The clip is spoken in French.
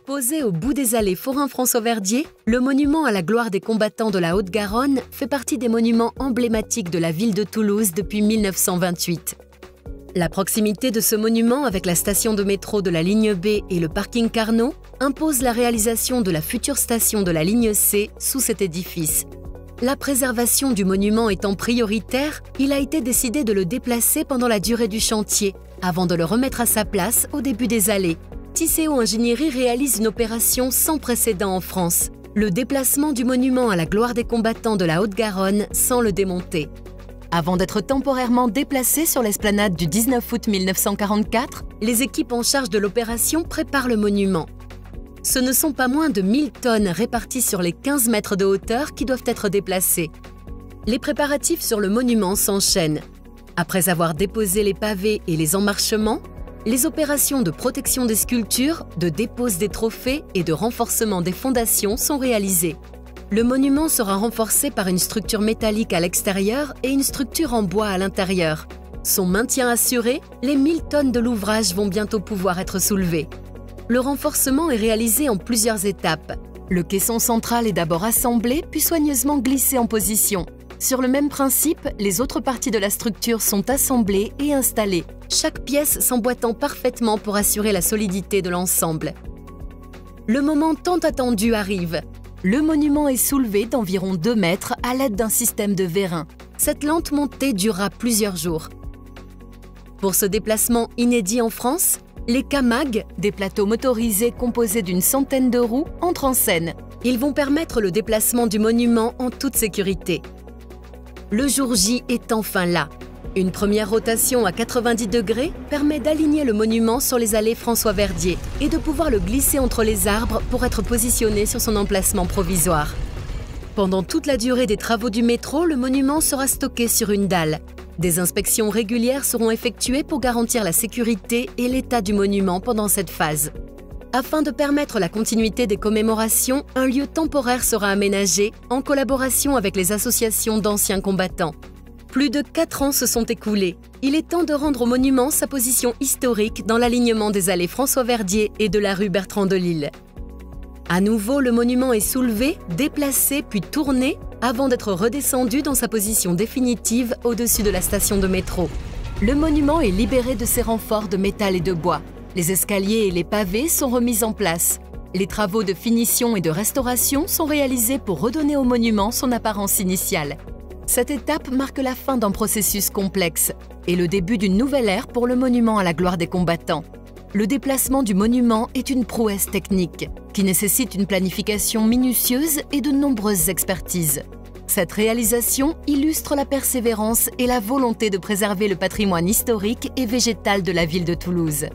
Posé au bout des allées Forain-François-Verdier, le monument à la gloire des combattants de la Haute-Garonne fait partie des monuments emblématiques de la ville de Toulouse depuis 1928. La proximité de ce monument avec la station de métro de la ligne B et le parking Carnot impose la réalisation de la future station de la ligne C sous cet édifice. La préservation du monument étant prioritaire, il a été décidé de le déplacer pendant la durée du chantier, avant de le remettre à sa place au début des allées. Tisséo Ingénierie réalise une opération sans précédent en France, le déplacement du monument à la gloire des combattants de la Haute-Garonne sans le démonter. Avant d'être temporairement déplacé sur l'esplanade du 19 août 1944, les équipes en charge de l'opération préparent le monument. Ce ne sont pas moins de 1000 tonnes réparties sur les 15 mètres de hauteur qui doivent être déplacées. Les préparatifs sur le monument s'enchaînent. Après avoir déposé les pavés et les emmarchements, les opérations de protection des sculptures, de dépose des trophées et de renforcement des fondations sont réalisées. Le monument sera renforcé par une structure métallique à l'extérieur et une structure en bois à l'intérieur. Son maintien assuré, les 1000 tonnes de l'ouvrage vont bientôt pouvoir être soulevées. Le renforcement est réalisé en plusieurs étapes. Le caisson central est d'abord assemblé puis soigneusement glissé en position. Sur le même principe, les autres parties de la structure sont assemblées et installées, chaque pièce s'emboîtant parfaitement pour assurer la solidité de l'ensemble. Le moment tant attendu arrive. Le monument est soulevé d'environ 2 mètres à l'aide d'un système de vérins. Cette lente montée durera plusieurs jours. Pour ce déplacement inédit en France, les CAMAG, des plateaux motorisés composés d'une centaine de roues, entrent en scène. Ils vont permettre le déplacement du monument en toute sécurité. Le jour J est enfin là. Une première rotation à 90 degrés permet d'aligner le monument sur les allées François-Verdier et de pouvoir le glisser entre les arbres pour être positionné sur son emplacement provisoire. Pendant toute la durée des travaux du métro, le monument sera stocké sur une dalle. Des inspections régulières seront effectuées pour garantir la sécurité et l'état du monument pendant cette phase. Afin de permettre la continuité des commémorations, un lieu temporaire sera aménagé en collaboration avec les associations d'anciens combattants. Plus de 4 ans se sont écoulés. Il est temps de rendre au monument sa position historique dans l'alignement des allées François-Verdier et de la rue Bertrand-de-Lille. À nouveau, le monument est soulevé, déplacé puis tourné avant d'être redescendu dans sa position définitive au-dessus de la station de métro. Le monument est libéré de ses renforts de métal et de bois. Les escaliers et les pavés sont remis en place. Les travaux de finition et de restauration sont réalisés pour redonner au monument son apparence initiale. Cette étape marque la fin d'un processus complexe et le début d'une nouvelle ère pour le monument à la gloire des combattants. Le déplacement du monument est une prouesse technique qui nécessite une planification minutieuse et de nombreuses expertises. Cette réalisation illustre la persévérance et la volonté de préserver le patrimoine historique et végétal de la ville de Toulouse.